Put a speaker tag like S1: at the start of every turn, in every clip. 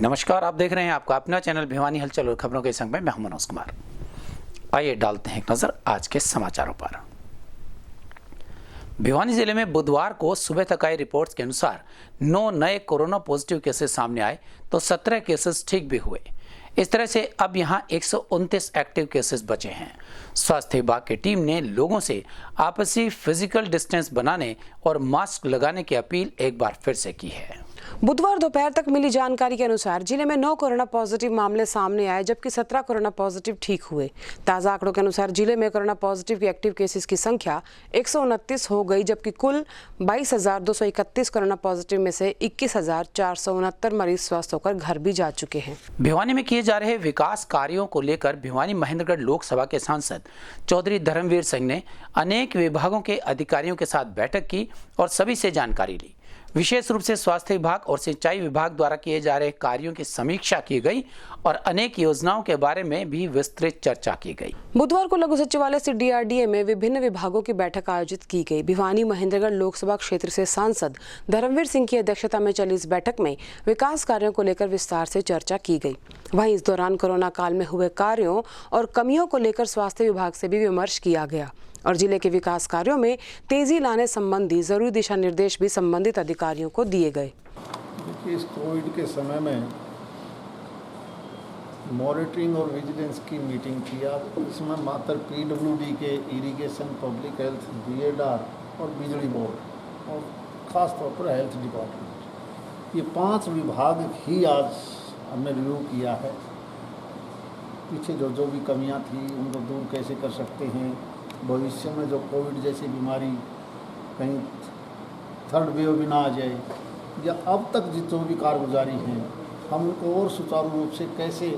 S1: नमस्कार, आप देख रहे हैं आपका अपना चैनल भिवानी हलचल और खबरों के संग में मैं हूं मनोज कुमार। आइए डालते हैं एक नजर आज के समाचारों पर। भिवानी जिले में बुधवार को सुबह तक आई रिपोर्ट्स के अनुसार 9 नए कोरोना पॉजिटिव केसेस सामने आए तो 17 केसेस ठीक भी हुए। इस तरह से अब यहां 129 एक्टिव केसेस बचे हैं। स्वास्थ्य विभाग की टीम ने लोगों से आपसी फिजिकल डिस्टेंस बनाने और मास्क लगाने की अपील एक बार फिर से की है।
S2: बुधवार दोपहर तक मिली जानकारी के अनुसार जिले में 9 कोरोना पॉजिटिव मामले सामने आए, जबकि 17 कोरोना पॉजिटिव ठीक हुए। ताजा आंकड़ों के अनुसार जिले में कोरोना पॉजिटिव के एक्टिव केसेस की संख्या 129 हो गई, जबकि कुल 22,231 कोरोना पॉजिटिव में से 21,469 मरीज स्वस्थ होकर घर भी जा चुके हैं।
S1: भिवानी में किए जा रहे विकास कार्यों को लेकर भिवानी महेंद्रगढ़ लोकसभा के सांसद चौधरी धर्मवीर सिंह ने अनेक विभागों के अधिकारियों के साथ बैठक की और सभी से जानकारी ली। विशेष रूप से स्वास्थ्य विभाग और सिंचाई विभाग द्वारा किए जा रहे कार्यों की समीक्षा की गई और अनेक योजनाओं के बारे में भी विस्तृत चर्चा की गई।
S2: बुधवार को लघु सचिवालय से डीआरडीए में विभिन्न विभागों की बैठक आयोजित की गई। भिवानी महेंद्रगढ़ लोकसभा क्षेत्र से सांसद धर्मवीर सिंह की अध्यक्षता में चली इस बैठक में विकास कार्यों को लेकर विस्तार से चर्चा की गई। वहीं इस दौरान कोरोना काल में हुए कार्यों और कमियों को लेकर स्वास्थ्य विभाग से भी विमर्श किया गया और जिले के विकास कार्यों में तेजी लाने संबंधी जरूरी दिशा निर्देश भी संबंधित अधिकारियों को दिए गए।
S3: देखिए, इस कोविड के समय में मॉनिटरिंग और विजिलेंस की मीटिंग की। आप इसमें मात्र पीडब्ल्यूडी के इरिगेशन, पब्लिक हेल्थ, बीएडआर और बिजली बोर्ड और ख़ास तौर पर हेल्थ डिपार्टमेंट, ये 5 विभाग ही आज हमने रिव्यू किया है। पीछे जो भी कमियां थी उनको दूर कैसे कर सकते हैं, भविष्य में जो कोविड जैसी बीमारी कहीं थर्ड वेव भी ना आ जाए, या अब तक जो भी कारगुजारी हैं हम उनको और सुचारू रूप से कैसे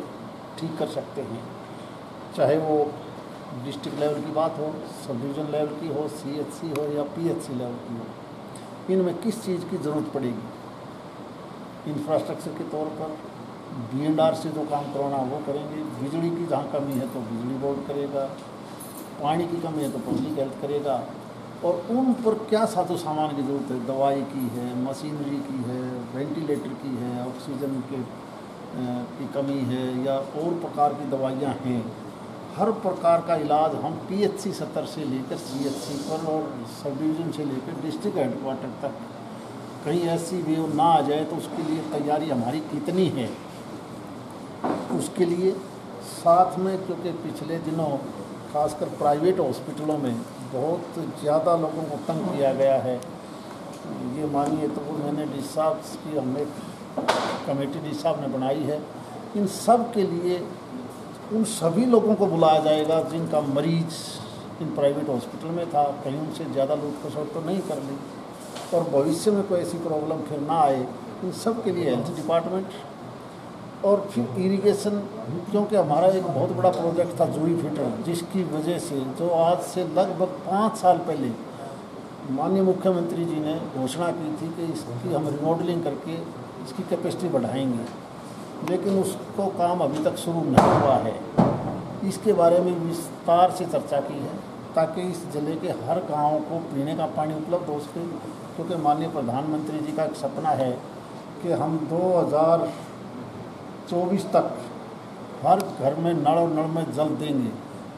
S3: ठीक कर सकते हैं, चाहे वो डिस्ट्रिक्ट लेवल की बात हो, सब डिवीज़न लेवल की हो, सीएचसी हो या पीएचसी लेवल की हो, इनमें किस चीज़ की ज़रूरत पड़ेगी। इंफ्रास्ट्रक्चर के तौर पर बीएनआर से जो काम करवाना वो करेंगे, बिजली की जहाँ कमी है तो बिजली बोर्ड करेगा, पानी की कमी है तो पब्लिक हेल्थ करेगा, और उन पर क्या साजो सामान की ज़रूरत है, दवाई की है, मशीनरी की है, वेंटिलेटर की है, ऑक्सीजन की कमी है या और प्रकार की दवाइयाँ हैं, हर प्रकार का इलाज हम पीएचसी स्तर से लेकर सीएचसी पर और सब डिवीज़न से लेकर डिस्ट्रिक्ट हेडक्वार्टर तक कहीं ऐसी वेव ना आ जाए तो उसके लिए तैयारी हमारी कितनी है। उसके लिए साथ में, क्योंकि पिछले दिनों खासकर प्राइवेट हॉस्पिटलों में बहुत ज़्यादा लोगों को तंग किया गया है, ये मानिए तो मैंने डिस्चार्ज की हमने कमेटी डिस्चार्ज ने बनाई है। इन सब के लिए उन सभी लोगों को बुलाया जाएगा जिनका मरीज इन प्राइवेट हॉस्पिटल में था, कहीं उनसे ज़्यादा लूट खसोट तो नहीं कर ली, और भविष्य में कोई ऐसी प्रॉब्लम फिर ना आए। इन सब के लिए हेल्थ डिपार्टमेंट और फिर इरिगेशन, क्योंकि हमारा एक बहुत बड़ा प्रोजेक्ट था जूही फिल्टर, जिसकी वजह से जो आज से लगभग 5 साल पहले माननीय मुख्यमंत्री जी ने घोषणा की थी कि इसकी हम रिमॉडलिंग करके इसकी कैपेसिटी बढ़ाएंगे, लेकिन उसको काम अभी तक शुरू नहीं हुआ है। इसके बारे में विस्तार से चर्चा की है ताकि इस जिले के हर गाँव को पीने का पानी उपलब्ध हो सके, क्योंकि माननीय प्रधानमंत्री जी का एक सपना है कि हम 2024 तक हर घर में नल और नल में जल देंगे,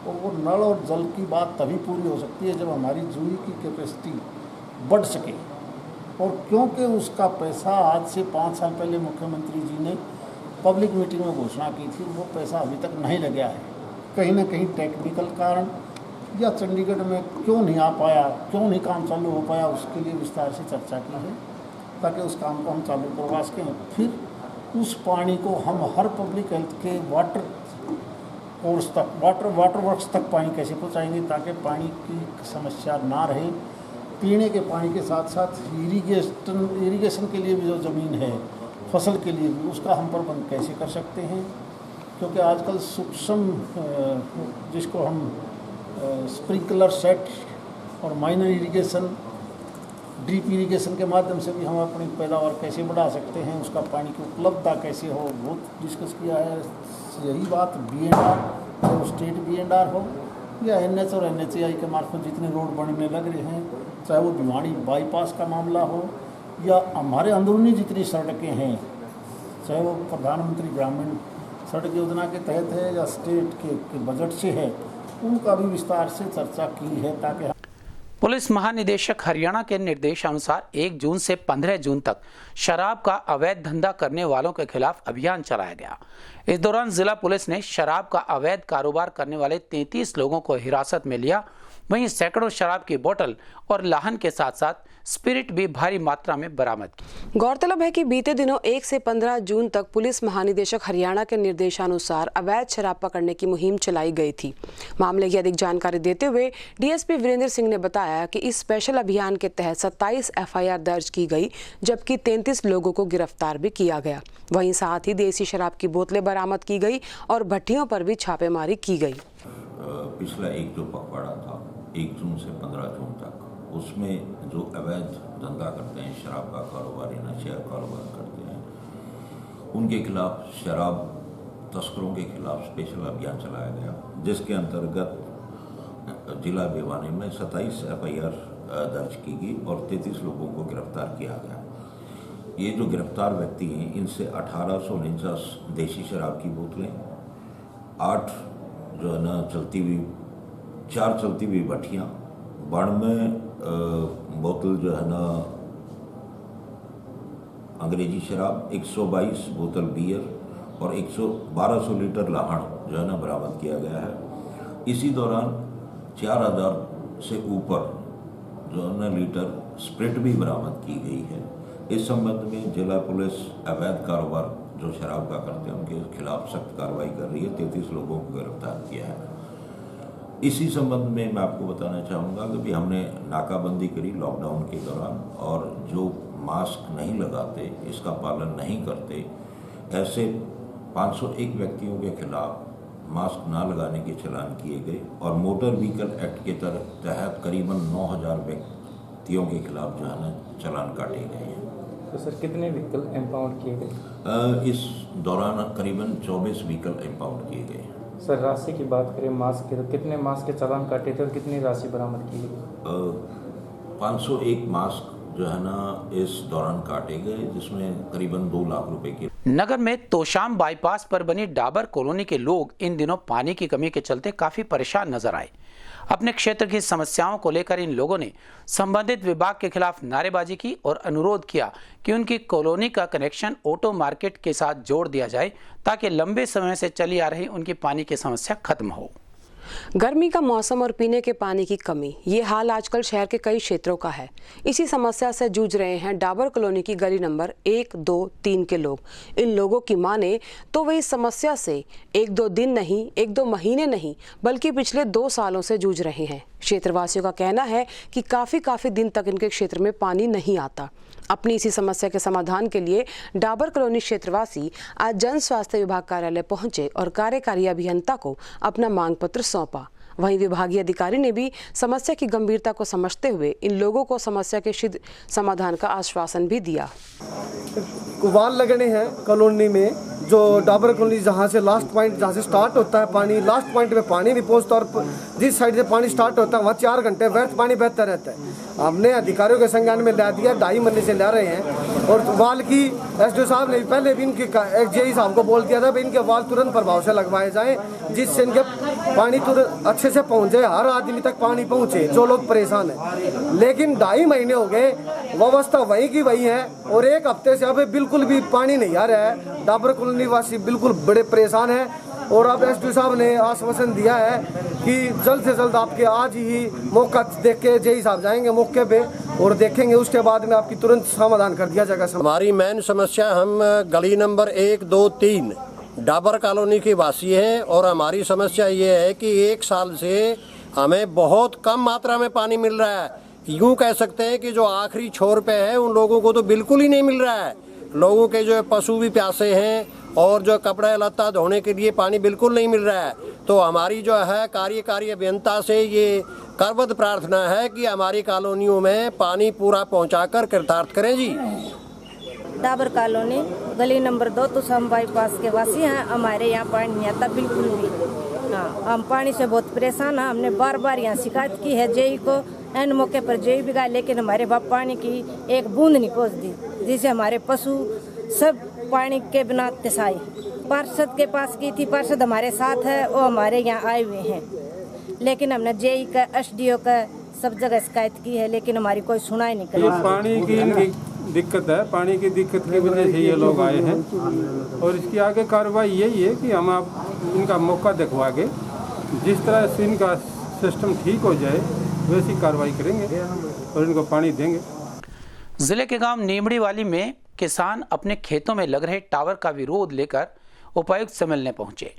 S3: और वो नल और जल की बात तभी पूरी हो सकती है जब हमारी जूही की कैपेसिटी बढ़ सके। और क्योंकि उसका पैसा आज से 5 साल पहले मुख्यमंत्री जी ने पब्लिक मीटिंग में घोषणा की थी, वो पैसा अभी तक नहीं लगा है। कहीं ना कहीं टेक्निकल कारण या चंडीगढ़ में क्यों नहीं आ पाया, क्यों नहीं काम चालू हो पाया, उसके लिए विस्तार से चर्चा की है ताकि उस काम को हम चालू करवा सकें। फिर उस पानी को हम हर पब्लिक हेल्थ के वाटर कोर्स तक, वाटर वर्क्स तक पानी कैसे पहुंचाएंगे ताकि पानी की समस्या ना रहे। पीने के पानी के साथ साथ इरिगेशन के लिए भी जो ज़मीन है, फसल के लिए भी, उसका हम प्रबंध कैसे कर सकते हैं, क्योंकि आजकल सूक्ष्म जिसको हम स्प्रिंकलर सेट और माइनर इरिगेशन, ड्रिप इरिगेशन के माध्यम से भी हम अपनी पैदावार कैसे बढ़ा सकते हैं, उसका पानी की उपलब्धता कैसे हो, वो डिस्कस किया है। यही बात बीएनआर, चाहे वो स्टेट बीएनआर हो या एनएच और एनएचएआई के मार्फत जितने रोड बनने लग रहे हैं, चाहे वो भिवानी बाईपास का मामला हो या हमारे अंदरूनी जितनी सड़कें हैं, चाहे वो प्रधानमंत्री ग्रामीण सड़क योजना के तहत है या स्टेट के बजट से है, उनका भी विस्तार से चर्चा की है ताकि
S1: पुलिस महानिदेशक हरियाणा के निर्देशानुसार 1 जून से 15 जून तक शराब का अवैध धंधा करने वालों के खिलाफ अभियान चलाया गया। इस दौरान जिला पुलिस ने शराब का अवैध कारोबार करने वाले 33 लोगों को हिरासत में लिया। वहीं सैकड़ों शराब की बोतल और लाहन के साथ साथ स्पिरिट भी भारी मात्रा में बरामद की।
S2: गौरतलब है कि बीते दिनों 1 से 15 जून तक पुलिस महानिदेशक हरियाणा के निर्देशानुसार अवैध शराब पकड़ने की मुहिम चलाई गई थी। मामले की अधिक जानकारी देते हुए डीएसपी वीरेंद्र सिंह ने बताया कि इस स्पेशल अभियान के तहत 27 एफआईआर दर्ज की गई, जबकि 33 लोगों को गिरफ्तार भी किया गया। वहीं साथ ही देसी शराब की बोतलें बरामद की गई और भट्टियों पर भी छापेमारी की गई।
S4: पिछला एक जो पखवाड़ा था 1 जून से 15 जून तक, उसमें जो अवैध धंधा करते हैं, शराब का कारोबार या नशे का कारोबार करते हैं, उनके खिलाफ, शराब तस्करों के खिलाफ स्पेशल अभियान चलाया गया, जिसके अंतर्गत जिला भिवानी में 27 एफआईआर दर्ज की गई और 33 लोगों को गिरफ्तार किया गया। ये जो गिरफ्तार व्यक्ति हैं, इनसे 1849 देसी शराब की बोतलें, 8 जो है ना 4 चलती हुई भट्टियाँ, 92 बोतल जो है ना अंग्रेजी शराब, 122 बोतल बियर और 1200 लीटर लाहण जो है ना बरामद किया गया है। इसी दौरान 4000 से ऊपर जो है ना लीटर स्प्रिट भी बरामद की गई है। इस संबंध में जिला पुलिस अवैध कारोबार जो शराब का करते हैं उनके खिलाफ सख्त कार्रवाई कर रही है। 33 लोगों को गिरफ्तार किया है। इसी संबंध में मैं आपको बताना चाहूँगा कि भी हमने नाकाबंदी करी लॉकडाउन के दौरान, और जो मास्क नहीं लगाते, इसका पालन नहीं करते, ऐसे 501 व्यक्तियों के खिलाफ मास्क ना लगाने के चालान किए गए और मोटर व्हीकल एक्ट के तहत करीबन 9000 व्यक्तियों के खिलाफ जो है ना चालान काटे गए हैं।
S5: तो सर कितने व्हीकल इम्पाउंड किए गए?
S4: इस दौरान करीबन 24 व्हीकल इम्पाउंड किए गए।
S5: सर राशि की बात करें मास्क के, तो कितने मास्क के चालान काटे थे और कितनी राशि बरामद की गई?
S4: 501 मास्क जो है ना इस दौरान काटे गए, जिसमें करीबन 2 लाख रुपए के।
S1: नगर में तोशाम बाईपास पर बनी डाबर कॉलोनी के लोग इन दिनों पानी की कमी के चलते काफी परेशान नजर आए। अपने क्षेत्र की समस्याओं को लेकर इन लोगों ने संबंधित विभाग के खिलाफ नारेबाजी की और अनुरोध किया कि उनकी कॉलोनी का कनेक्शन ऑटो मार्केट के साथ जोड़ दिया जाए, ताकि लंबे समय से चली आ रही उनकी पानी की समस्या खत्म हो।
S2: गर्मी का मौसम और पीने के पानी की कमी, ये हाल आजकल शहर के कई क्षेत्रों का है। इसी समस्या से जूझ रहे हैं डाबर कॉलोनी की गली नंबर 1, 2, 3 के लोग। इन लोगों की माने तो वे इस समस्या से 1-2 दिन नहीं, 1-2 महीने नहीं, बल्कि पिछले 2 सालों से जूझ रहे हैं। क्षेत्रवासियों का कहना है कि काफी दिन तक इनके क्षेत्र में पानी नहीं आता। अपनी इसी समस्या के समाधान के लिए डाबर कॉलोनी क्षेत्रवासी आज जन स्वास्थ्य विभाग कार्यालय पहुंचे और कार्यकारी अभियंता को अपना मांग पत्र सौंपा। वहीं विभागीय अधिकारी ने भी समस्या की गंभीरता को समझते हुए इन लोगों को समस्या के शीघ्र समाधान का आश्वासन भी दिया।
S6: वाल लगने हैं कॉलोनी में, जो डाबर कॉलोनी जहाँ से लास्ट पॉइंट, जहाँ से स्टार्ट होता है पानी, लास्ट पॉइंट में पानी नहीं पहुँचता, और जिस साइड से पानी स्टार्ट होता है वहाँ 4 घंटे व्यर्थ पानी बहता रहता है। हमने अधिकारियों के संज्ञान में ला दिया, 2.5 महीने से ला रहे हैं। और वाल की एसडीओ साहब ने पहले भी इनके जेई साहब को बोल दिया था कि इनके वाल तुरंत प्रभाव से लगवाए जाएँ, जिससे इनके पानी तुरंत अच्छे से पहुँच जाए, हर आदमी तक पानी पहुँचे जो लोग परेशान हैं। लेकिन 2.5 महीने हो गए, व्यवस्था वही की वही है, और 1 हफ्ते से अब बिल्कुल भी पानी नहीं आ रहा है। डाबर कॉलोनी वासी बिल्कुल बड़े परेशान हैं। और अब एसडीओ साहब ने आश्वासन दिया है कि जल्द से जल्द आपके आज ही मौका देख के जेई साहब जाएंगे मौके पे और देखेंगे, उसके बाद में आपकी तुरंत समाधान कर दिया जाएगा।
S7: हमारी मेन समस्या, हम गली नंबर 1, 2, 3 डाबर कॉलोनी के वासी हैं, और हमारी समस्या ये है कि 1 साल से हमें बहुत कम मात्रा में पानी मिल रहा है। यूँ कह सकते हैं कि जो आखिरी छोर पे है उन लोगों को तो बिल्कुल ही नहीं मिल रहा है। लोगों के जो पशु भी प्यासे हैं, और जो कपड़े लत्ता धोने के लिए पानी बिल्कुल नहीं मिल रहा है। तो हमारी जो है कार्यकारी अभियंता से ये करबद्ध प्रार्थना है कि हमारी कॉलोनियों में पानी पूरा पहुंचाकर कृतार्थ करें जी।
S8: डाबर कॉलोनी गली नंबर 2 तोशाम बाईपास के वासी हैं। हमारे यहाँ पानी नहीं आता बिल्कुल भी। हाँ, हम पानी से बहुत परेशान हैं। हमने बार यहाँ शिकायत की है जेई को, एन मौके पर जेई भी गया, लेकिन हमारे बाप पानी की एक बूंद नहीं पहुँचती, जिससे हमारे पशु सब पानी के बिना तिसाई पार्षद के पास की थी, पार्षद हमारे साथ है, वो हमारे यहाँ आए हुए हैं, लेकिन हमने जेई का एसडीओ का सब जगह शिकायत की है, लेकिन हमारी कोई सुनाई नहीं
S9: ये
S8: करी।
S9: पानी की दिक्कत है, पानी की दिक्कत की वजह से ये लोग आए हैं और इसकी आगे कार्रवाई यही है कि हम आप इनका मौका दिखवा के जिस तरह से इनका सिस्टम ठीक हो जाए वैसी कार्रवाई करेंगे और इनको पानी देंगे।
S1: जिले के गांव नीमड़ी वाली में किसान अपने खेतों में लग रहे टावर का विरोध लेकर उपायुक्त से मिलने पहुंचे।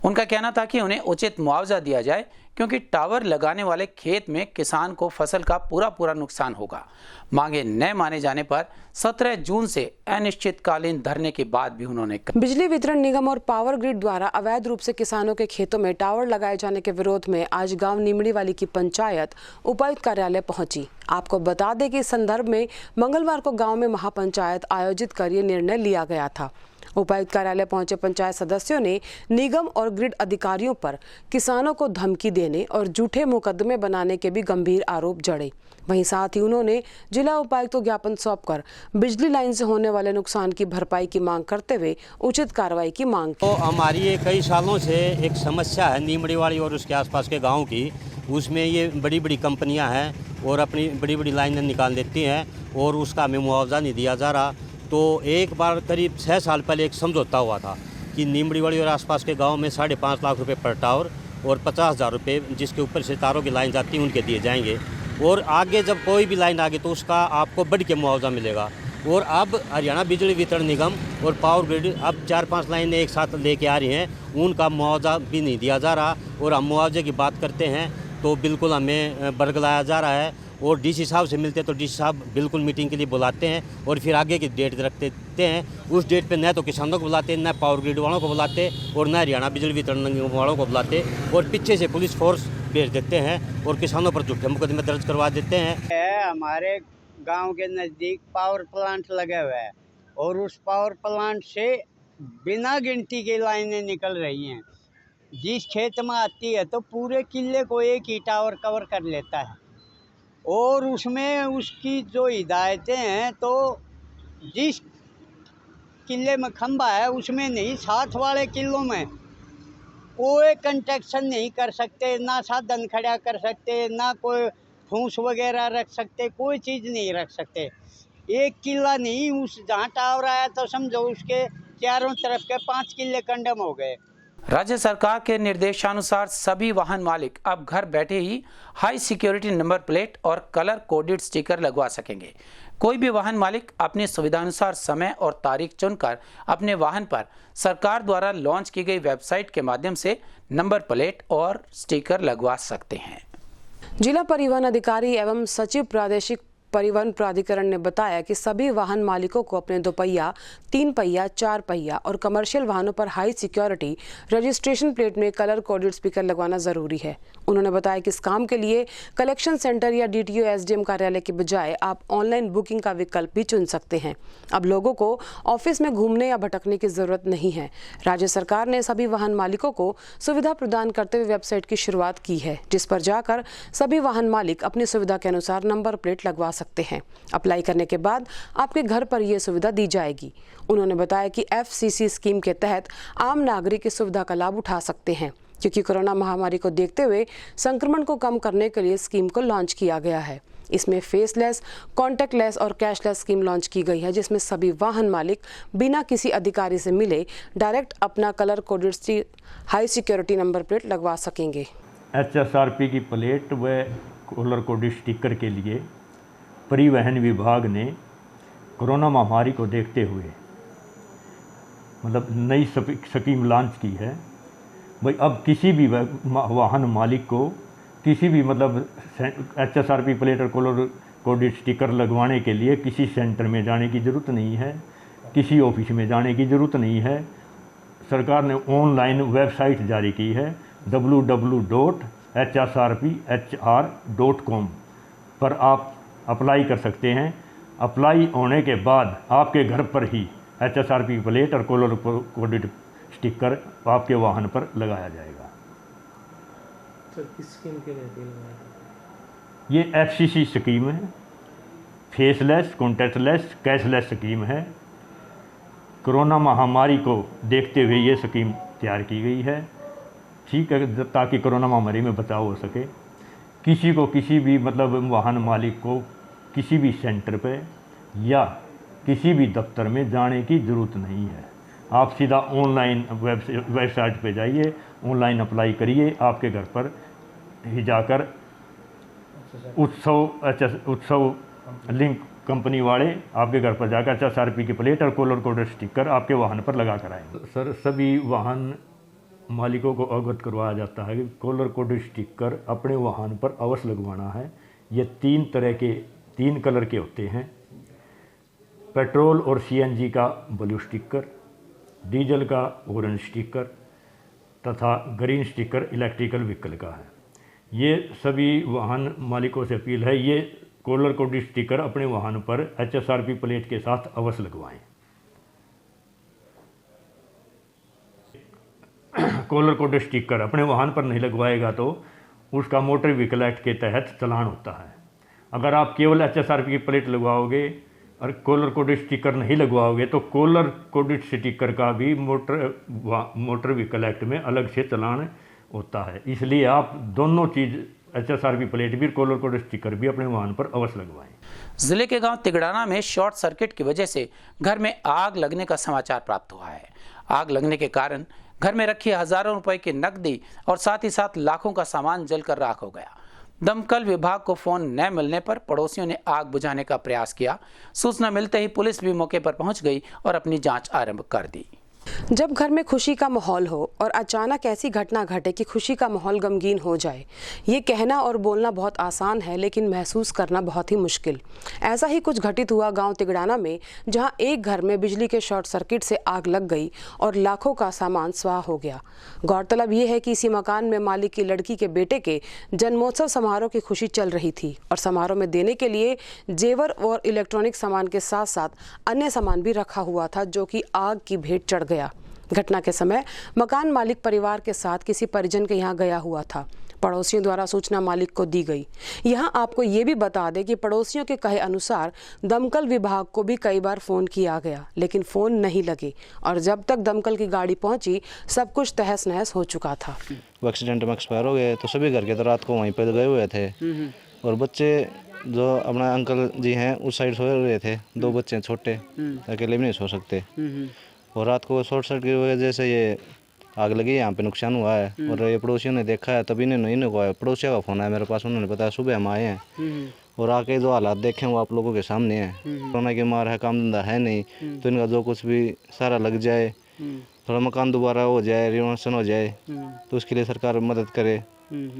S1: उनका कहना था कि उन्हें उचित मुआवजा दिया जाए क्योंकि टावर लगाने वाले खेत में किसान को फसल का पूरा नुकसान होगा। मांगे न माने जाने पर 17 जून से अनिश्चितकालीन धरने के बाद भी उन्होंने
S2: बिजली वितरण निगम और पावर ग्रिड द्वारा अवैध रूप से किसानों के खेतों में टावर लगाए जाने के विरोध में आज गांव नीमड़ी वाली की पंचायत उपायुक्त कार्यालय पहुंची। आपको बता दें कि इस संदर्भ में मंगलवार को गांव में महापंचायत आयोजित कर ये निर्णय लिया गया था। उपायुक्त कार्यालय पहुंचे पंचायत सदस्यों ने निगम और ग्रिड अधिकारियों पर किसानों को धमकी देने और झूठे मुकदमे बनाने के भी गंभीर आरोप जड़े। वहीं साथ ही उन्होंने जिला उपायुक्त को ज्ञापन सौंपकर बिजली लाइन से होने वाले नुकसान की भरपाई की मांग करते हुए उचित कार्रवाई की मांग की।
S10: तो हमारी ये कई सालों से एक समस्या है नीमड़ीवाड़ी और उसके आसपास के गाँव की। उसमें ये बड़ी बड़ी कंपनियाँ हैं और अपनी बड़ी बड़ी लाइनें निकाल देती हैं और उसका हमें मुआवजा नहीं दिया जा रहा। तो एक बार करीब 6 साल पहले एक समझौता हुआ था कि नीमड़ीवाड़ी और आसपास के गांव में 5.5 लाख रुपए पर टावर और 50,000 रुपये जिसके ऊपर से तारों की लाइन जाती है उनके दिए जाएंगे और आगे जब कोई भी लाइन आगे तो उसका आपको बढ़ के मुआवजा मिलेगा। और अब हरियाणा बिजली वितरण निगम और पावर ग्रिड अब 4-5 लाइनें एक साथ लेके आ रही हैं, उनका मुआवजा भी नहीं दिया जा रहा। और हम मुआवजे की बात करते हैं तो बिल्कुल हमें बरगलाया जा रहा है और डीसी साहब से मिलते हैं तो डीसी साहब बिल्कुल मीटिंग के लिए बुलाते हैं और फिर आगे की डेट रख देते हैं। उस डेट पे न तो किसानों को बुलाते, न पावर ग्रिड वालों को बुलाते और न हरियाणा बिजली वितरण निगम वालों को बुलाते और पीछे से पुलिस फोर्स भेज देते हैं और किसानों पर झूठे मुकदमे दर्ज करवा देते हैं।
S11: हमारे गांव के नज़दीक पावर प्लांट लगे हुए है और उस पावर प्लांट से बिना गिनती की लाइनें निकल रही हैं। जिस खेत में आती है तो पूरे किले को एक ही टावर कवर कर लेता है और उसमें उसकी जो हिदायतें हैं तो जिस किले में खंबा है उसमें नहीं, साथ वाले किलों में कोई कंस्ट्रक्शन नहीं कर सकते, ना साधन खड़ा कर सकते, ना कोई फूस वगैरह रख सकते, कोई चीज़ नहीं रख सकते। एक किला नहीं, उस जहाँ टावर आया तो समझो उसके चारों तरफ के 5 किले कंडम हो गए।
S1: राज्य सरकार के निर्देशानुसार सभी वाहन मालिक अब घर बैठे ही हाई सिक्योरिटी नंबर प्लेट और कलर कोडेड स्टिकर लगवा सकेंगे। कोई भी वाहन मालिक अपनी सुविधानुसार समय और तारीख चुनकर अपने वाहन पर सरकार द्वारा लॉन्च की गई वेबसाइट के माध्यम से नंबर प्लेट और स्टिकर लगवा सकते हैं।
S2: जिला परिवहन अधिकारी एवं सचिव प्रादेशिक परिवहन प्राधिकरण ने बताया कि सभी वाहन मालिकों को अपने 2 पहिया, 3 पहिया, 4 पहिया और कमर्शियल वाहनों पर हाई सिक्योरिटी रजिस्ट्रेशन प्लेट में कलर कोडेड स्पीकर लगवाना जरूरी है। उन्होंने बताया कि इस काम के लिए कलेक्शन सेंटर या डीटीओ एसडीएम कार्यालय के बजाय आप ऑनलाइन बुकिंग का विकल्प भी चुन सकते हैं। अब लोगों को ऑफिस में घूमने या भटकने की जरूरत नहीं है। राज्य सरकार ने सभी वाहन मालिकों को सुविधा प्रदान करते हुए वेबसाइट की शुरुआत की है, जिस पर जाकर सभी वाहन मालिक अपनी सुविधा के अनुसार नंबर प्लेट लगवा सकते हैं। अप्लाई करने के बाद आपके घर पर यह सुविधा दी जाएगी। उन्होंने बताया कि एफसीसी स्कीम के तहत आम नागरिक इस सुविधा का लाभ उठा सकते हैं, क्योंकि कोरोना महामारी को देखते हुए संक्रमण को कम करने के लिए स्कीम को लॉन्च किया गया है। इसमें फेसलेस, कॉन्टैक्टलेस और कैशलेस स्कीम लॉन्च की गई है, जिसमें सभी वाहन मालिक बिना किसी अधिकारी से मिले डायरेक्ट अपना colour coded high security number plate लगवा सकेंगे।
S12: HSRP की प्लेट व कलर कोडेड स्टिकर के लिए परिवहन विभाग ने कोरोना महामारी को देखते हुए मतलब नई स्कीम लॉन्च की है। भाई अब किसी भी वाहन मालिक को किसी भी मतलब HSRP प्लेट और कलर कोडेड स्टिकर लगवाने के लिए किसी सेंटर में जाने की ज़रूरत नहीं है, किसी ऑफिस में जाने की ज़रूरत नहीं है। सरकार ने ऑनलाइन वेबसाइट जारी की है www.hsrphr.com पर आप अप्लाई कर सकते हैं। अप्लाई होने के बाद आपके घर पर ही HSRP प्लेट और कलर कोडेड स्टिकर आपके वाहन पर लगाया जाएगा।
S5: सर किस स्कीम के लिए?
S12: ये FCC स्कीम है, फेसलेस, कॉन्टैक्टलेस, कैशलेस स्कीम है। कोरोना महामारी को देखते हुए ये स्कीम तैयार की गई है, ठीक है, ताकि कोरोना महामारी में बचाव हो सके। किसी को किसी भी मतलब वाहन मालिक को किसी भी सेंटर पे या किसी भी दफ्तर में जाने की ज़रूरत नहीं है। आप सीधा ऑनलाइन वेबसाइट पे जाइए, ऑनलाइन अप्लाई करिए, आपके घर पर ही जाकर उत्सव लिंक कंपनी वाले आपके घर पर जाकर HSRP की प्लेट और कॉलर कोड स्टिकर आपके वाहन पर लगा कर आएंगे। सर, सभी वाहन मालिकों को अवगत करवाया जाता है कि कॉलर कोड स्टिकर अपने वाहन पर अवश्य लगवाना है। ये 3 कलर के होते हैं, पेट्रोल और CNG का ब्लू स्टिकर, डीजल का ऑरेंज स्टिकर तथा ग्रीन स्टिकर इलेक्ट्रिकल व्हीकल का है। ये सभी वाहन मालिकों से अपील है, ये कॉलर कोड स्टिकर अपने वाहन पर HSRP प्लेट के साथ अवश्य लगवाएं। कॉलर कोड स्टिकर अपने वाहन पर नहीं लगवाएगा तो उसका मोटर व्हीकल एक्ट के तहत चालान होता है। अगर आप केवल HSRP की प्लेट लगवाओगे और कॉलर कोड स्टिकर नहीं लगवाओगे तो कॉलर कोड स्टिकर का भी मोटर व्हीकल एक्ट में अलग से चालान होता है। इसलिए आप दोनों चीज़ HSRP प्लेट भी, कॉलर कोड स्टिकर भी अपने वाहन पर अवश्य लगवाएं।
S1: जिले के गांव तिगड़ाना में शॉर्ट सर्किट की वजह से घर में आग लगने का समाचार प्राप्त हुआ है। आग लगने के कारण घर में रखी हजारों रुपए की नकदी और साथ ही साथ लाखों का सामान जलकर राख हो गया। दमकल विभाग को फोन न मिलने पर पड़ोसियों ने आग बुझाने का प्रयास किया। सूचना मिलते ही पुलिस भी मौके पर पहुंच गई और अपनी जांच आरंभ कर दी।
S2: जब घर में खुशी का माहौल हो और अचानक ऐसी घटना घटे कि खुशी का माहौल गमगीन हो जाए, ये कहना और बोलना बहुत आसान है, लेकिन महसूस करना बहुत ही मुश्किल। ऐसा ही कुछ घटित हुआ गांव तिगड़ाना में, जहां एक घर में बिजली के शॉर्ट सर्किट से आग लग गई और लाखों का सामान स्वाह हो गया। गौरतलब ये है कि इसी मकान में मालिक की लड़की के बेटे के जन्मोत्सव समारोह की खुशी चल रही थी और समारोह में देने के लिए जेवर और इलेक्ट्रॉनिक सामान के साथ साथ अन्य सामान भी रखा हुआ था, जो कि आग की भेंट चढ़ गया। घटना के समय मकान मालिक परिवार के साथ किसी परिजन के यहाँ गया हुआ था। पड़ोसियों द्वारा सूचना मालिक को दी गई। यहाँ आपको ये भी बता दें कि पड़ोसियों के कहे अनुसार दमकल विभाग को भी कई बार फ़ोन किया गया, लेकिन फ़ोन नहीं लगे और जब तक दमकल की गाड़ी पहुँची सब कुछ तहस नहस हो चुका था।
S13: वो एक्सीडेंट में एक्सपायर हो गए तो सभी घर के तो रात को वहीं पर गए हुए थे और बच्चे जो अपना अंकल जी हैं उस साइड सो रहे थे। 2 बच्चे छोटे, अकेले भी नहीं सो सकते और रात को शॉर्ट सर्किट की वजह से ये आग लगी, यहाँ पे नुकसान हुआ है। और ये पड़ोसियों ने देखा है तभी नहीं लगाया। पड़ोसियों का फ़ोन आया मेरे पास, उन्होंने बताया सुबह हम आए हैं और आके जो हालात देखे वो आप लोगों के सामने हैं। कोरोना की मार है, काम धंधा है नहीं, तो इनका जो कुछ भी सारा लग जाए, थोड़ा मकान दोबारा हो जाए, रिनोवेशन हो जाए, तो उसके लिए सरकार मदद करे।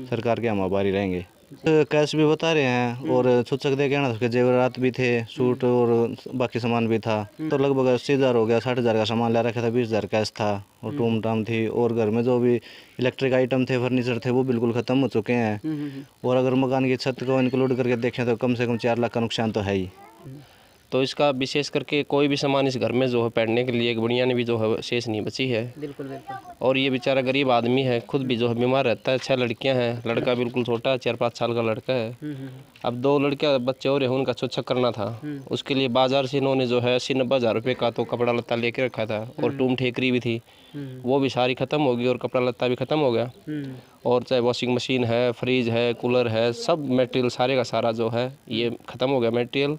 S13: सरकार के हम आभारी रहेंगे। कैश भी बता रहे हैं और सूचक दे कहना उसके जेवरात भी थे, सूट और बाकी सामान भी था, तो लगभग 80,000 हो गया। 60,000 का सामान ले रखा था, 20,000 कैश था और टूम टाम थी और घर में जो भी इलेक्ट्रिक आइटम थे, फर्नीचर थे, वो बिल्कुल ख़त्म हो चुके हैं। और अगर मकान की छत को इंक्लूड करके देखें तो कम से कम 4 लाख का नुकसान तो है ही।
S14: तो इसका विशेष करके कोई भी सामान इस घर में जो है पहनने के लिए एक बुनियादी भी जो है शेष नहीं बची है। बिल्कुल बिल्कुल। और ये बेचारा गरीब आदमी है, खुद भी जो है बीमार रहता है। 6 लड़कियां हैं, लड़का बिल्कुल छोटा है, 4-5 साल का लड़का है। अब 2 लड़कियां बच्चे और हैं, उनका चोचक करना था। उसके लिए बाजार से इन्होंने जो है 80-90 हज़ार रुपये का तो कपड़ा लत्ता लेके रखा था और टूम ठेकरी भी थी, वो भी सारी ख़त्म हो गई और कपड़ा लत्ता भी ख़त्म हो गया। और चाहे वॉशिंग मशीन है, फ्रिज है, कूलर है, सब मटेरियल सारे का सारा जो है ये ख़त्म हो गया मटेरियल।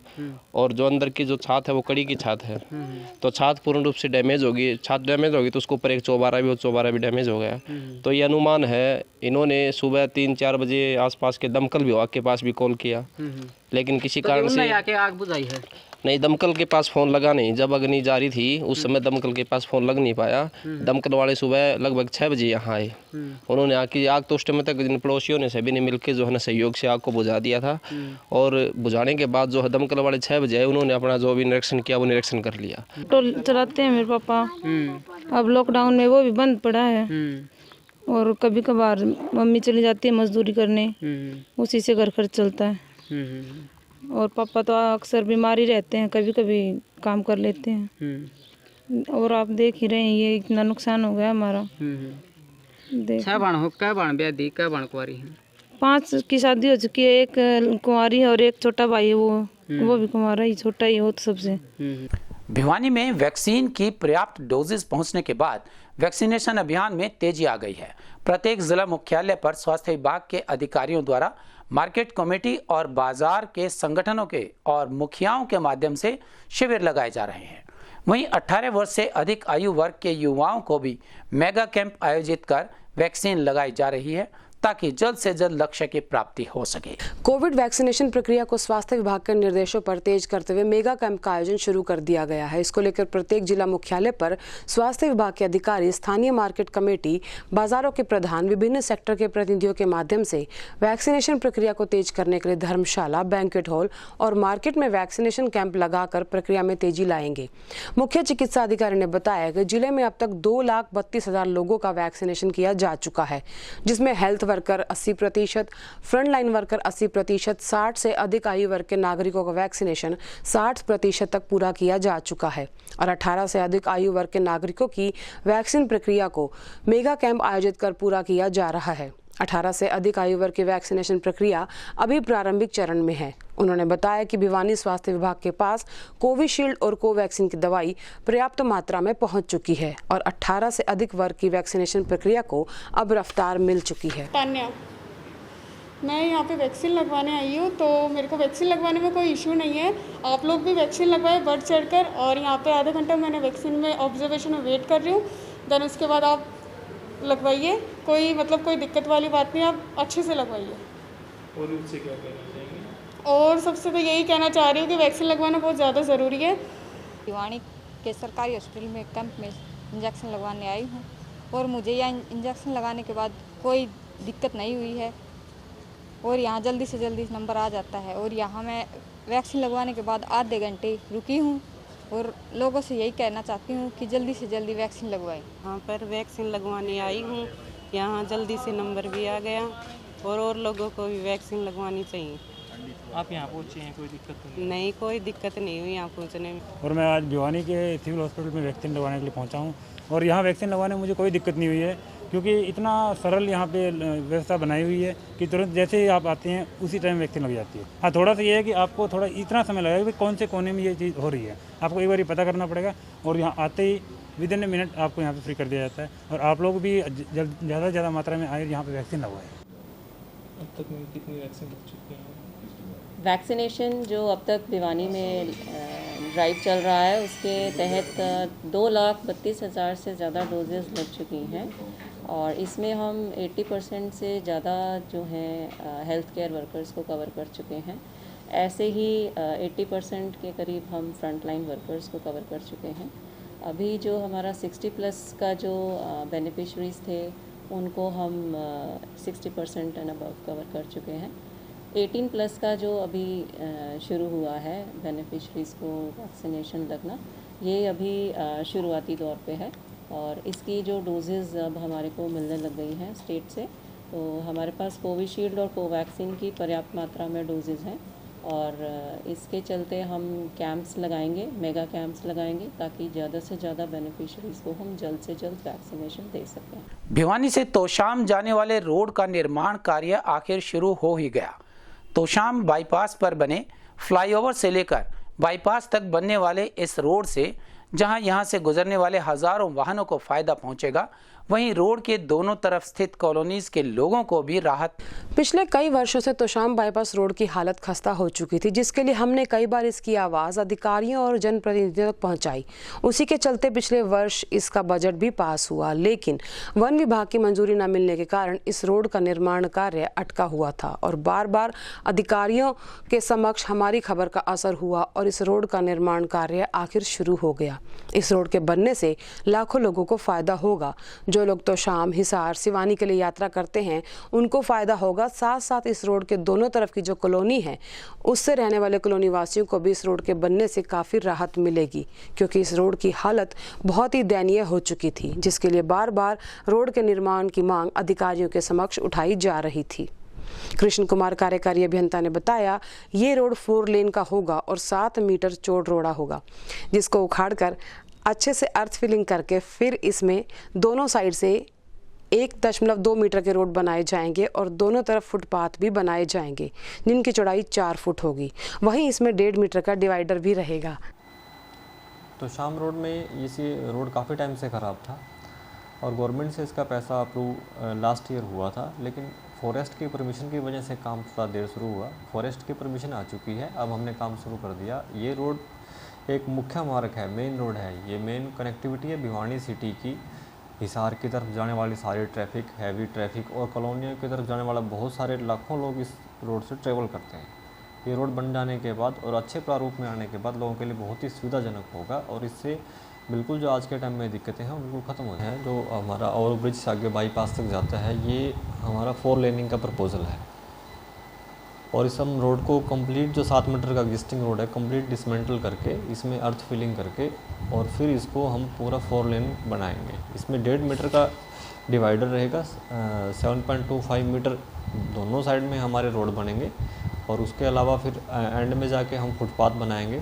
S14: और जो अंदर की जो छत है वो कड़ी की छत है, तो छत पूर्ण रूप से डैमेज होगी। छत डैमेज होगी तो उसके ऊपर एक चौबारा भी डैमेज हो गया। तो ये अनुमान है, इन्होंने सुबह 3-4 बजे आसपास के दमकल विभाग के पास भी कॉल किया, लेकिन किसी कारण से
S15: आके आग बुझाई है
S14: नहीं, दमकल के पास फ़ोन लगा नहीं। जब अग्नि जारी थी उस समय दमकल के पास फ़ोन लग नहीं पाया। दमकल वाले सुबह लगभग 6 बजे यहाँ आए। उन्होंने आके आग तो उस टाइम तक जिन पड़ोसियों ने सभी ने मिलकर जो है ना सहयोग से आग को बुझा दिया था। और बुझाने के बाद जो है दमकल वाले 6 बजे आए, उन्होंने अपना जो भी निरीक्षण किया वो निरीक्षण कर लिया।
S16: तो चलाते हैं मेरे पापा, अब लॉकडाउन में वो भी बंद पड़ा है और कभी कभार मम्मी चली जाती है मजदूरी करने, उसी से घर खर्च चलता है। और पापा तो अक्सर बीमारी रहते हैं, कभी कभी काम कर लेते हैं। और आप देख ही रहे हैं ये इतना नुकसान हो गया हमारा।
S15: 6 बाण हो, कै बाण ब्याह कै बाण कुंवारी है?
S16: 5 की शादी हो चुकी है, एक कुंवारी है और एक छोटा भाई है, वो भी कुंवारा ही, छोटा ही हो तो सबसे।
S1: भिवानी में वैक्सीन की पर्याप्त डोजेस पहुंचने के बाद वैक्सीनेशन अभियान में तेजी आ गई है। प्रत्येक जिला मुख्यालय पर स्वास्थ्य विभाग के अधिकारियों द्वारा मार्केट कमेटी और बाजार के संगठनों के और मुखियाओं के माध्यम से शिविर लगाए जा रहे हैं। वहीं 18 वर्ष से अधिक आयु वर्ग के युवाओं को भी मेगा कैंप आयोजित कर वैक्सीन लगाई जा रही है ताकि जल्द से जल्द लक्ष्य की प्राप्ति हो सके।
S2: कोविड वैक्सीनेशन प्रक्रिया को स्वास्थ्य विभाग के निर्देशों पर तेज करते हुए मेगा कैंप का आयोजन शुरू कर दिया गया है। इसको लेकर प्रत्येक जिला मुख्यालय पर स्वास्थ्य विभाग के अधिकारी, स्थानीय मार्केट कमेटी, बाजारों के प्रधान, विभिन्न सेक्टर के प्रतिनिधियों के माध्यम से वैक्सीनेशन प्रक्रिया को तेज करने के लिए धर्मशाला, बैंक्वेट हॉल और मार्केट में वैक्सीनेशन कैंप लगाकर प्रक्रिया में तेजी लाएंगे। मुख्य चिकित्सा अधिकारी ने बताया कि जिले में अब तक 2,32,000 लोगों का वैक्सीनेशन किया जा चुका है, जिसमें हेल्थ वर्कर 80%, फ्रंटलाइन वर्कर 80%, 60 से अधिक आयु वर्ग के नागरिकों का वैक्सीनेशन 60% तक पूरा किया जा चुका है और 18 से अधिक आयु वर्ग के नागरिकों की वैक्सीन प्रक्रिया को मेगा कैंप आयोजित कर पूरा किया जा रहा है। 18 से अधिक आयु वर्ग की वैक्सीनेशन प्रक्रिया अभी प्रारंभिक चरण में है। उन्होंने बताया कि भिवानी स्वास्थ्य विभाग के पास कोविशील्ड और कोवैक्सीन की दवाई पर्याप्त मात्रा में पहुंच चुकी है और 18 से अधिक वर्ग की वैक्सीनेशन प्रक्रिया को अब रफ्तार मिल चुकी है।
S17: तान्या, मैं यहाँ पे वैक्सीन लगवाने आई हूँ, तो मेरे को वैक्सीन लगवाने में कोई इशू नहीं है। आप लोग भी वैक्सीन लगवाए बढ़ चढ़कर, और यहाँ पे आधे घंटा मैंने वैक्सीन में ऑब्जर्वेशन में वेट कर रही हूँ। देन उसके बाद आप लगवाइए, कोई दिक्कत वाली बात नहीं, आप अच्छे से लगवाइए।
S5: और उससे क्या कहना चाहेंगे?
S17: और सबसे तो यही कहना चाह रही हूँ कि वैक्सीन लगवाना बहुत ज़्यादा ज़रूरी है।
S18: भिवानी के सरकारी हॉस्पिटल में कैंप में इंजेक्शन लगवाने आई हूँ और मुझे यहाँ इंजेक्शन लगाने के बाद कोई दिक्कत नहीं हुई है और यहाँ जल्दी से जल्दी नंबर आ जाता है। और यहाँ मैं वैक्सीन लगवाने के बाद आधे घंटे रुकी हूँ और लोगों से यही कहना चाहती हूँ कि जल्दी से जल्दी वैक्सीन लगवाएं।
S19: यहाँ पर वैक्सीन लगवाने आई हूँ, यहाँ जल्दी से नंबर भी आ गया और लोगों को भी वैक्सीन लगवानी चाहिए।
S5: आप यहाँ पहुँचे हैं, कोई दिक्कत तो
S19: नहीं? कोई दिक्कत नहीं हुई यहाँ पहुँचने में।
S20: और मैं आज भिवानी के सिविल हॉस्पिटल में वैक्सीन लगवाने के लिए पहुँचा हूँ और यहाँ वैक्सीन लगवाने में मुझे कोई दिक्कत नहीं हुई है, क्योंकि इतना सरल यहाँ पे व्यवस्था बनाई हुई है कि तुरंत जैसे ही आप आते हैं उसी टाइम वैक्सीन लग जाती है। हाँ, थोड़ा सा ये है कि आपको थोड़ा इतना समय लगेगा कि कौन से कोने में ये चीज़ हो रही है, आपको एक बार पता करना पड़ेगा और यहाँ आते ही विदिन मिनट आपको यहाँ पे फ्री कर दिया जाता है। और आप लोग भी ज़्यादा से ज़्यादा मात्रा में आए यहाँ पे वैक्सीन लगवाएं।
S5: अब तक कितनी वैक्सीन लग चुकी है?
S21: वैक्सीनेशन जो अब तक भिवानी में ड्राइव चल रहा है उसके तहत 2,32,000 से ज़्यादा डोजेस लग चुकी हैं और इसमें हम 80% से ज़्यादा जो हैं हेल्थ केयर वर्कर्स को कवर कर चुके हैं। ऐसे ही 80% के करीब हम फ्रंटलाइन वर्कर्स को कवर कर चुके हैं। अभी जो हमारा 60+ का जो बेनिफिशरीज़ थे उनको हम 60% एंड अबव कवर कर चुके हैं। 18+ का जो अभी शुरू हुआ है बेनिफिशरीज़ को वैक्सीनेशन लगना, ये अभी शुरुआती दौर पे है और इसकी जो डोजेज़ अब हमारे को मिलने लग गई हैं स्टेट से, तो हमारे पास कोविशील्ड और कोवैक्सीन की पर्याप्त मात्रा में डोजेज़ हैं और इसके चलते हम कैंप्स लगाएंगे, मेगा कैंप्स लगाएंगे ताकि ज़्यादा से ज़्यादा बेनिफिशरीज़ को हम जल्द से जल्द वैक्सीनेशन दे सकें।
S1: भिवानी से तोशाम जाने वाले रोड का निर्माण कार्य आखिर शुरू हो ही गया। तोशाम बाईपास पर बने फ्लाईओवर से लेकर बाईपास तक बनने वाले इस रोड से जहां यहां से गुजरने वाले हजारों वाहनों को फायदा पहुंचेगा, वहीं रोड के दोनों तरफ स्थित कॉलोनीज के लोगों को भी राहत।
S2: पिछले कई वर्षों से तोशाम बाईपास रोड की हालत खस्ता हो चुकी थी, जिसके लिए हमने कई बार इसकी आवाज़ अधिकारियों और जनप्रतिनिधियों तक पहुंचाई। उसी के चलते पिछले वर्ष इसका बजट भी पास हुआ, लेकिन वन विभाग की मंजूरी न मिलने के कारण इस रोड का निर्माण कार्य अटका हुआ था और बार बार अधिकारियों के समक्ष हमारी खबर का असर हुआ और इस रोड का निर्माण कार्य आखिर शुरू हो गया। इस रोड के बनने से लाखों लोगों को फायदा होगा। जो लोग तोशाम, हिसार, सिवानी के लिए यात्रा करते हैं उनको फायदा होगा। साथ साथ इस रोड के दोनों तरफ की जो कॉलोनी है उससे रहने वाले कॉलोनी वासियों को भी इस रोड के बनने से काफ़ी राहत मिलेगी, क्योंकि इस रोड की हालत बहुत ही दयनीय हो चुकी थी, जिसके लिए बार बार रोड के निर्माण की मांग अधिकारियों के समक्ष उठाई जा रही थी। कृष्ण कुमार कार्यकारी अभियंता ने बताया, ये रोड 4 लेन का होगा और 7 मीटर चौड़ा रोड़ा होगा, जिसको उखाड़कर अच्छे से अर्थ फिलिंग करके फिर इसमें दोनों साइड से 1.2 मीटर के रोड बनाए जाएंगे और दोनों तरफ फुटपाथ भी बनाए जाएंगे, जिनकी चौड़ाई 4 फुट होगी। वहीं इसमें 1.5 मीटर का डिवाइडर भी रहेगा।
S3: तो शाम रोड में इसी रोड काफ़ी टाइम से ख़राब था और गवर्नमेंट से इसका पैसा अप्रूव लास्ट ईयर हुआ था, लेकिन फॉरेस्ट की परमिशन की वजह से काम थोड़ा देर शुरू हुआ। फॉरेस्ट की परमिशन आ चुकी है, अब हमने काम शुरू कर दिया। ये रोड एक मुख्य मार्ग है, मेन रोड है, ये मेन कनेक्टिविटी है भिवानी सिटी की। हिसार की तरफ जाने वाली सारी ट्रैफिक, हैवी ट्रैफिक और कॉलोनियों की तरफ जाने वाला बहुत सारे लाखों लोग इस रोड से ट्रेवल करते हैं। ये रोड बन जाने के बाद और अच्छे प्रारूप में आने के बाद लोगों के लिए बहुत ही सुविधाजनक होगा और इससे बिल्कुल जो आज के टाइम में दिक्कतें हैं वो बिल्कुल ख़त्म हो जाए। जो हमारा ओवरब्रिज से आगे बाईपास तक जाता है, ये हमारा 4 लेनिंग का प्रपोजल है और इस हम रोड को कंप्लीट जो 7 मीटर का एग्जिस्टिंग रोड है कंप्लीट डिसमेंटल करके इसमें अर्थ फिलिंग करके और फिर इसको हम पूरा 4 लेन बनाएंगे। इसमें 1.5 मीटर का डिवाइडर रहेगा, 7.25 मीटर दोनों साइड में हमारे रोड बनेंगे और उसके अलावा फिर एंड में जाके हम फुटपाथ बनाएंगे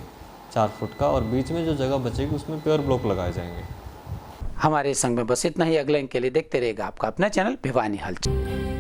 S3: 4 फुट का और बीच में जो जगह बचेगी उसमें प्योर ब्लॉक लगाए जाएंगे।
S1: हमारे संग में बस इतना ही। अगले अंक के लिए देखते रहेगा आपका अपना चैनल भिवानी हलचल।